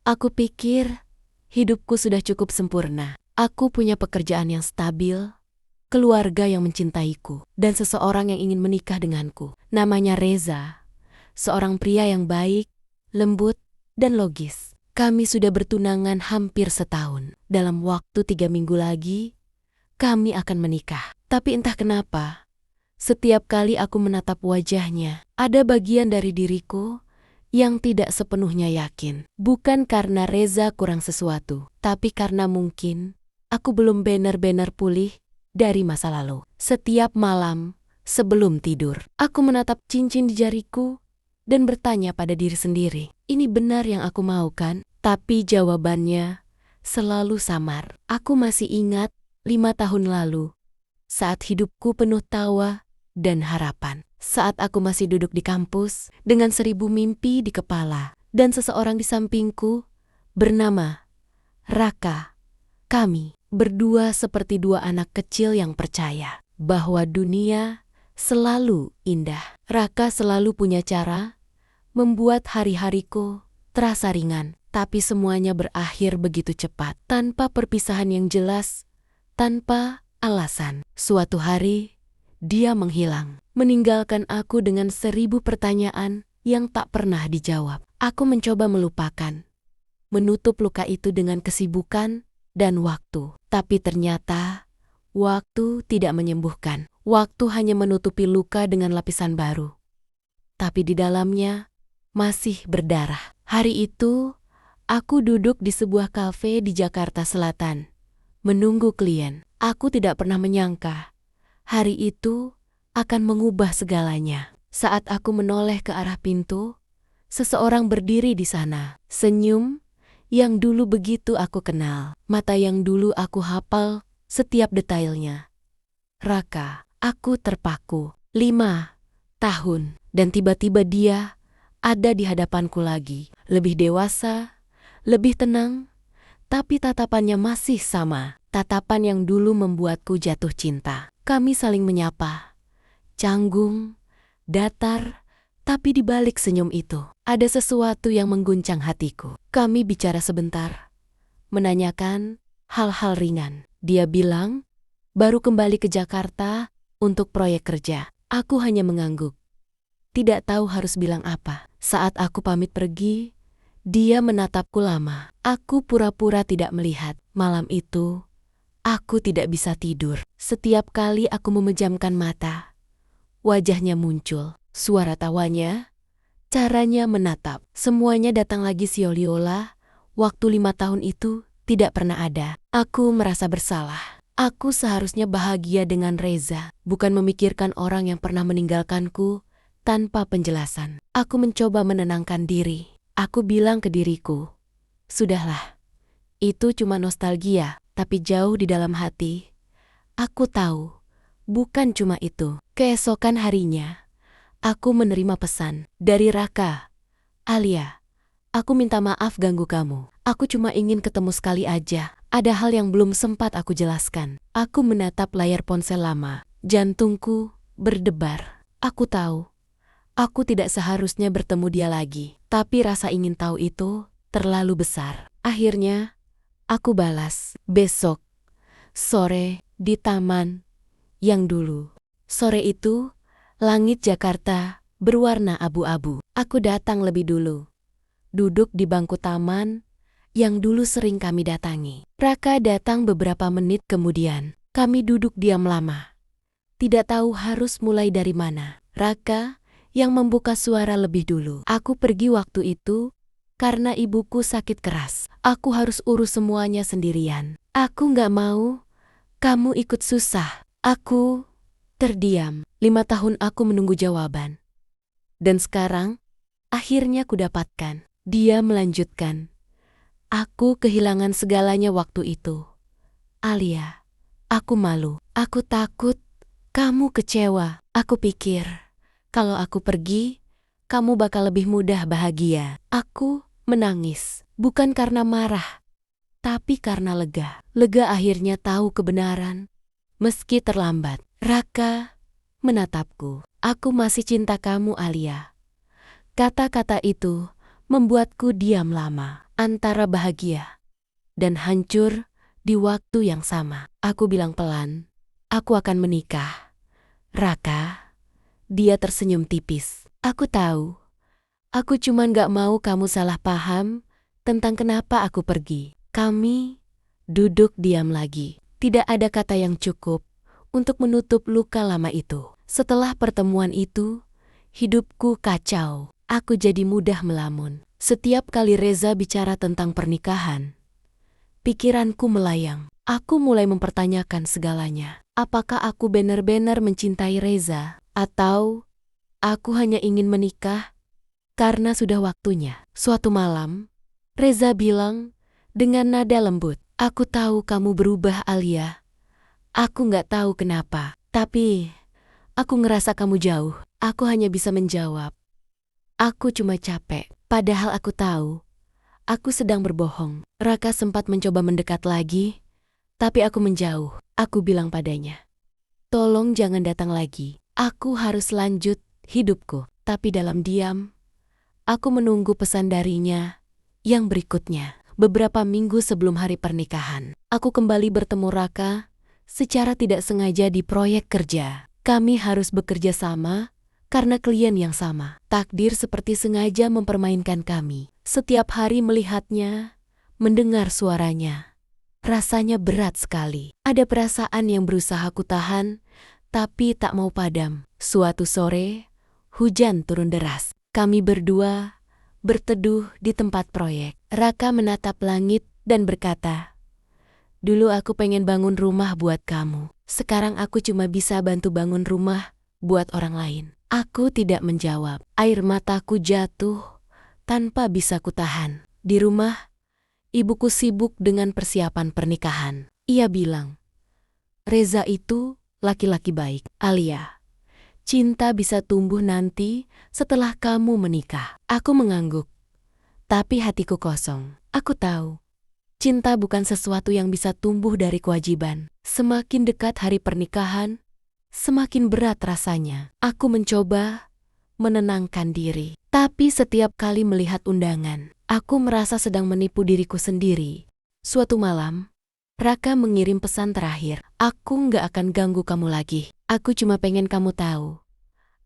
Aku pikir hidupku sudah cukup sempurna. Aku punya pekerjaan yang stabil, keluarga yang mencintaiku, dan seseorang yang ingin menikah denganku. Namanya Reza, seorang pria yang baik, lembut, dan logis. Kami sudah bertunangan hampir setahun. Dalam waktu 3 minggu lagi, kami akan menikah. Tapi entah kenapa, setiap kali aku menatap wajahnya, ada bagian dari diriku yang tidak sepenuhnya yakin. Bukan karena Reza kurang sesuatu, tapi karena mungkin aku belum benar-benar pulih dari masa lalu. Setiap malam, sebelum tidur, aku menatap cincin di jariku dan bertanya pada diri sendiri, ini benar yang aku mau kan? Tapi jawabannya selalu samar. Aku masih ingat 5 tahun lalu, saat hidupku penuh tawa dan harapan. Saat aku masih duduk di kampus dengan 1000 mimpi di kepala dan seseorang di sampingku bernama Raka. Kami berdua seperti dua anak kecil yang percaya bahwa dunia selalu indah. Raka selalu punya cara membuat hari-hariku terasa ringan, tapi semuanya berakhir begitu cepat, tanpa perpisahan yang jelas, tanpa alasan. Suatu hari, dia menghilang, meninggalkan aku dengan 1000 pertanyaan yang tak pernah dijawab. Aku mencoba melupakan, menutup luka itu dengan kesibukan dan waktu. Tapi ternyata, waktu tidak menyembuhkan. Waktu hanya menutupi luka dengan lapisan baru. Tapi di dalamnya masih berdarah. Hari itu, aku duduk di sebuah kafe di Jakarta Selatan, menunggu klien. Aku tidak pernah menyangka hari itu akan mengubah segalanya. Saat aku menoleh ke arah pintu, seseorang berdiri di sana. Senyum yang dulu begitu aku kenal, mata yang dulu aku hafal setiap detailnya. Raka, aku terpaku. 5 tahun, dan tiba-tiba dia ada di hadapanku lagi. Lebih dewasa, lebih tenang, tapi tatapannya masih sama. Tatapan yang dulu membuatku jatuh cinta. Kami saling menyapa, canggung, datar, tapi di balik senyum itu ada sesuatu yang mengguncang hatiku. Kami bicara sebentar, menanyakan hal-hal ringan. Dia bilang baru kembali ke Jakarta untuk proyek kerja. Aku hanya mengangguk, tidak tahu harus bilang apa. Saat aku pamit pergi, dia menatapku lama. Aku pura-pura tidak melihat. Malam itu, aku tidak bisa tidur. Setiap kali aku memejamkan mata, wajahnya muncul. Suara tawanya, caranya menatap. Semuanya datang lagi sioliola. Waktu 5 tahun itu tidak pernah ada. Aku merasa bersalah. Aku seharusnya bahagia dengan Reza, bukan memikirkan orang yang pernah meninggalkanku tanpa penjelasan. Aku mencoba menenangkan diri. Aku bilang ke diriku, sudahlah, itu cuma nostalgia, tapi jauh di dalam hati, aku tahu, bukan cuma itu. Keesokan harinya, aku menerima pesan dari Raka. Alia, aku minta maaf ganggu kamu. Aku cuma ingin ketemu sekali aja. Ada hal yang belum sempat aku jelaskan. Aku menatap layar ponsel lama. Jantungku berdebar. Aku tahu, aku tidak seharusnya bertemu dia lagi. Tapi rasa ingin tahu itu terlalu besar. Akhirnya, aku balas. Besok, sore, di taman yang dulu. Sore itu, langit Jakarta berwarna abu-abu. Aku datang lebih dulu. Duduk di bangku taman yang dulu sering kami datangi. Raka datang beberapa menit kemudian. Kami duduk diam lama. Tidak tahu harus mulai dari mana. Raka yang membuka suara lebih dulu. Aku pergi waktu itu karena ibuku sakit keras. Aku harus urus semuanya sendirian. Aku nggak mau kamu ikut susah. Aku terdiam. 5 tahun aku menunggu jawaban. Dan sekarang, akhirnya kudapatkan. Dia melanjutkan. Aku kehilangan segalanya waktu itu. Alia, aku malu. Aku takut kamu kecewa. Aku pikir, kalau aku pergi, kamu bakal lebih mudah bahagia. Aku menangis, bukan karena marah, tapi karena lega. Lega akhirnya tahu kebenaran, meski terlambat. Raka menatapku. Aku masih cinta kamu, Alia. Kata-kata itu membuatku diam lama. antara bahagia dan hancur di waktu yang sama. Aku bilang pelan, aku akan menikah. Raka, dia tersenyum tipis. Aku tahu, aku cuman gak mau kamu salah paham tentang kenapa aku pergi. Kami duduk diam lagi. Tidak ada kata yang cukup untuk menutup luka lama itu. Setelah pertemuan itu, hidupku kacau. Aku jadi mudah melamun. Setiap kali Reza bicara tentang pernikahan, pikiranku melayang. Aku mulai mempertanyakan segalanya. Apakah aku benar-benar mencintai Reza? Atau aku hanya ingin menikah karena sudah waktunya? Suatu malam, Reza bilang dengan nada lembut, "Aku tahu kamu berubah, Alia. Aku nggak tahu kenapa, tapi aku ngerasa kamu jauh." Aku hanya bisa menjawab, "Aku cuma capek." Padahal aku tahu, aku sedang berbohong. Raka sempat mencoba mendekat lagi, tapi aku menjauh. Aku bilang padanya, "Tolong jangan datang lagi. Aku harus lanjut hidupku." Tapi dalam diam, aku menunggu pesan darinya yang berikutnya. Beberapa minggu sebelum hari pernikahan, aku kembali bertemu Raka secara tidak sengaja di proyek kerja. Kami harus bekerja sama karena klien yang sama. Takdir seperti sengaja mempermainkan kami. Setiap hari melihatnya, mendengar suaranya, rasanya berat sekali. Ada perasaan yang berusaha ku tahan, tapi tak mau padam. Suatu sore, hujan turun deras. Kami berdua berteduh di tempat proyek. Raka menatap langit dan berkata, "Dulu aku pengen bangun rumah buat kamu. Sekarang aku cuma bisa bantu bangun rumah buat orang lain." Aku tidak menjawab. Air mataku jatuh tanpa bisa kutahan. Di rumah, ibuku sibuk dengan persiapan pernikahan. Ia bilang, "Reza itu laki-laki baik, Alia. Cinta bisa tumbuh nanti setelah kamu menikah." Aku mengangguk, tapi hatiku kosong. Aku tahu, cinta bukan sesuatu yang bisa tumbuh dari kewajiban. Semakin dekat hari pernikahan, semakin berat rasanya. Aku mencoba menenangkan diri. Tapi setiap kali melihat undangan, aku merasa sedang menipu diriku sendiri. Suatu malam, Raka mengirim pesan terakhir. "Aku nggak akan ganggu kamu lagi. Aku cuma pengen kamu tahu.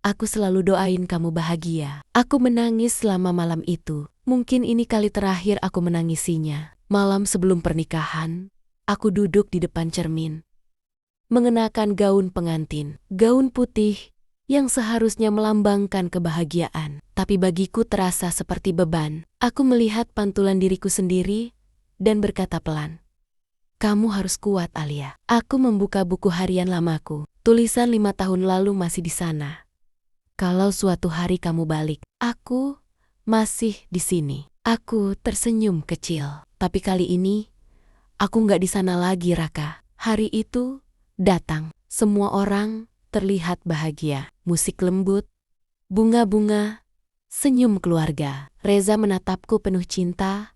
Aku selalu doain kamu bahagia." Aku menangis selama malam itu. Mungkin ini kali terakhir aku menangisinya. Malam sebelum pernikahan, aku duduk di depan cermin, mengenakan gaun pengantin. Gaun putih yang seharusnya melambangkan kebahagiaan, tapi bagiku terasa seperti beban. Aku melihat pantulan diriku sendiri dan berkata pelan, "Kamu harus kuat, Alia." Aku membuka buku harian lamaku. Tulisan 5 tahun lalu masih di sana. "Kalau suatu hari kamu balik, aku masih di sini." Aku tersenyum kecil. Tapi kali ini, aku nggak di sana lagi, Raka. Hari itu datang. Semua orang terlihat bahagia. Musik lembut, bunga-bunga, senyum keluarga. Reza menatapku penuh cinta,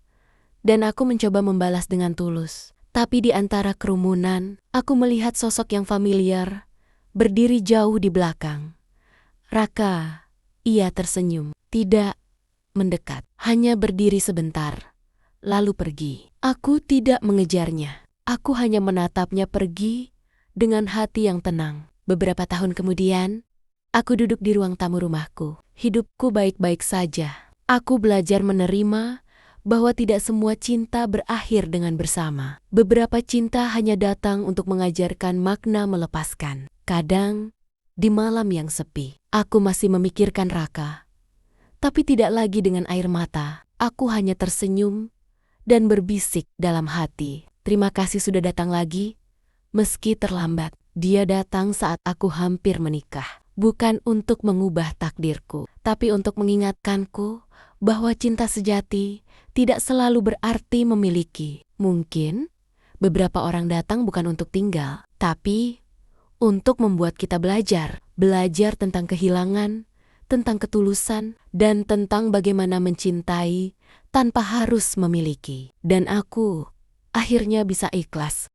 dan aku mencoba membalas dengan tulus. Tapi di antara kerumunan, aku melihat sosok yang familiar, berdiri jauh di belakang. "Raka," ia tersenyum. Tidak mendekat, hanya berdiri sebentar, lalu pergi. Aku tidak mengejarnya. Aku hanya menatapnya pergi dengan hati yang tenang. Beberapa tahun kemudian, aku duduk di ruang tamu rumahku. Hidupku baik-baik saja. Aku belajar menerima bahwa tidak semua cinta berakhir dengan bersama. Beberapa cinta hanya datang untuk mengajarkan makna melepaskan. Kadang, di malam yang sepi, aku masih memikirkan Raka. Tapi tidak lagi dengan air mata. Aku hanya tersenyum dan berbisik dalam hati, "Terima kasih sudah datang lagi, meski terlambat." Dia datang saat aku hampir menikah. Bukan untuk mengubah takdirku, tapi untuk mengingatkanku bahwa cinta sejati tidak selalu berarti memiliki. Mungkin beberapa orang datang bukan untuk tinggal, tapi untuk membuat kita belajar. Belajar tentang kehilangan, tentang ketulusan, dan tentang bagaimana mencintai tanpa harus memiliki. Dan aku akhirnya bisa ikhlas